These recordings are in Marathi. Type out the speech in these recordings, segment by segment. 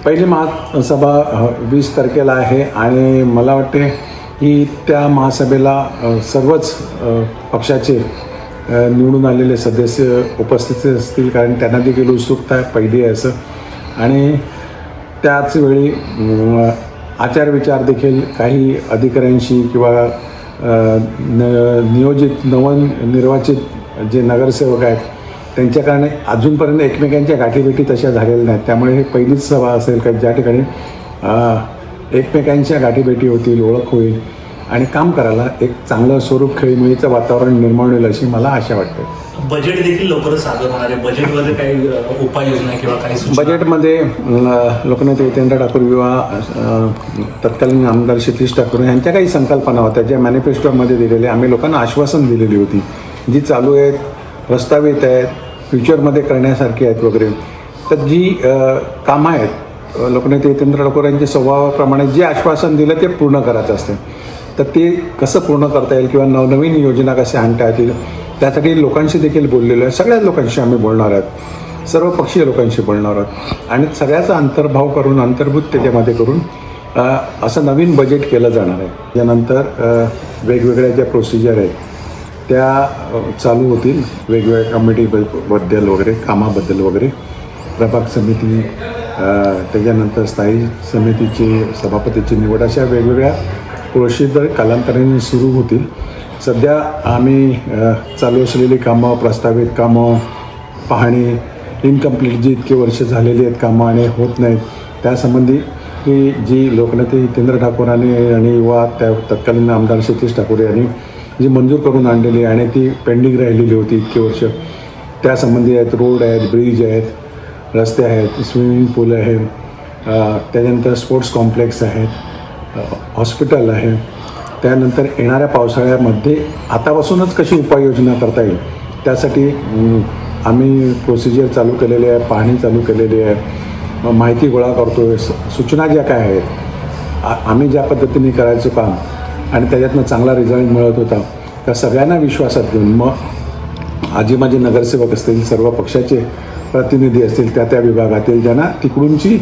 पहिली महासभा 20 तारखेला आहे आणि मला वाटते की त्या महासभेला सर्वच पक्षाचे निवडून आलेले सदस्य उपस्थित असतील, कारण त्यांना देखील उत्सुकता आहे पहिली आहे असं. आणि त्याच वेळी आचारविचार देखील काही अधिकाऱ्यांशी किंवा नियोजित नवनिर्वाचित जे नगरसेवक आहेत त्यांच्याकडे अजूनपर्यंत एकमेकांच्या गाठीभेटी तशा झालेल्या नाहीत. त्यामुळे ही पहिलीच सभा असेल का ज्या ठिकाणी एकमेकांच्या गाठीभेटी होतील, ओळख होईल आणि काम करायला एक चांगलं स्वरूप खेळीमेळीचं वातावरण निर्माण होईल अशी मला आशा वाटते. बजेट देखील लवकरच सादर होणार आहे. बजेटमध्ये काही उपाययोजना किंवा काही बजेटमध्ये लोकनेते हितेंद्र ठाकूर किंवा तत्कालीन आमदार क्षितिज ठाकूर यांच्या काही संकल्पना होत्या ज्या मॅनिफेस्टोमध्ये दिलेल्या, आम्ही लोकांना आश्वासन दिलेली होती, जी चालू आहेत, प्रस्तावित आहेत, फ्युचरमध्ये करण्यासारखी आहेत वगैरे. तर जी कामं आहेत लोकनेते हितेंद्र ठाकूर यांच्या स्वभावाप्रमाणे जे आश्वासन दिलं ते पूर्ण करायचं असतं. तर ते कसं पूर्ण करता येईल किंवा नवनवीन योजना कशा आणता येतील त्यासाठी लोकांशी देखील बोललेलो आहे. सगळ्याच लोकांशी आम्ही बोलणार आहोत, सर्व पक्षीय लोकांशी बोलणार आहोत आणि सगळ्याचा अंतर्भाव करून अंतर्भूत त्याच्यामध्ये करून असं नवीन बजेट केलं जाणार आहे. त्यानंतर वेगवेगळ्या ज्या प्रोसिजर आहेत त्या चालू होतील, वेगवेगळ्या कमिटीबद्दल वगैरे, कामाबद्दल वगैरे, प्रभाग समिती, त्याच्यानंतर स्थायी समितीची सभापतीची निवड, अशा वेगवेगळ्या प्रोसिजर कालांतराने सुरू होतील. सध्या आम्ही चालू असलेली कामं, प्रस्तावित कामं, पाहणी, इनकम्प्लीट जी इतके वर्ष झालेली आहेत कामं आणि होत नाहीत त्यासंबंधी ही जी लोकनेते हितेंद्र ठाकूर आणि युवा त्या तत्कालीन आमदार क्षितिज ठाकूर यांनी जी मंजूर करून आणलेली आणि ती पेंडिंग राहिलेली होती इतके वर्ष, त्यासंबंधी आहेत. रोड आहेत, ब्रिज आहेत, रस्ते आहेत, स्विमिंग पूल आहे, त्याच्यानंतर स्पोर्ट्स कॉम्प्लेक्स आहेत, हॉस्पिटल आहे. त्यानंतर येणाऱ्या पावसाळ्यामध्ये आतापासूनच कशी उपाययोजना करता येईल त्यासाठी आम्ही प्रोसिजर चालू केलेली आहे, पाहणी चालू केलेली आहे, माहिती गोळा करतो आहे. सूचना ज्या काय आहेत, आम्ही ज्या पद्धतीने करायचं काम आणि त्याच्यातनं चांगला रिझल्ट मिळत होता त्या सगळ्यांना विश्वासात घेऊन मग आजी माझे नगरसेवक असतील, सर्व पक्षाचे प्रतिनिधी असतील, त्या विभागातील ज्यांना तिकडूनची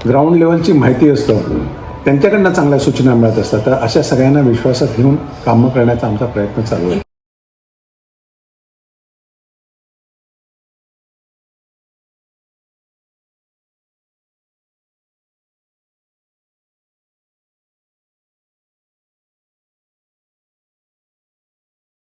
ग्राउंड लेवलची माहिती असतं त्यांच्याकडनं चांगल्या सूचना मिळत असतात, तर अशा सगळ्यांना विश्वासात घेऊन कामं करण्याचा आमचा प्रयत्न चालू आहे.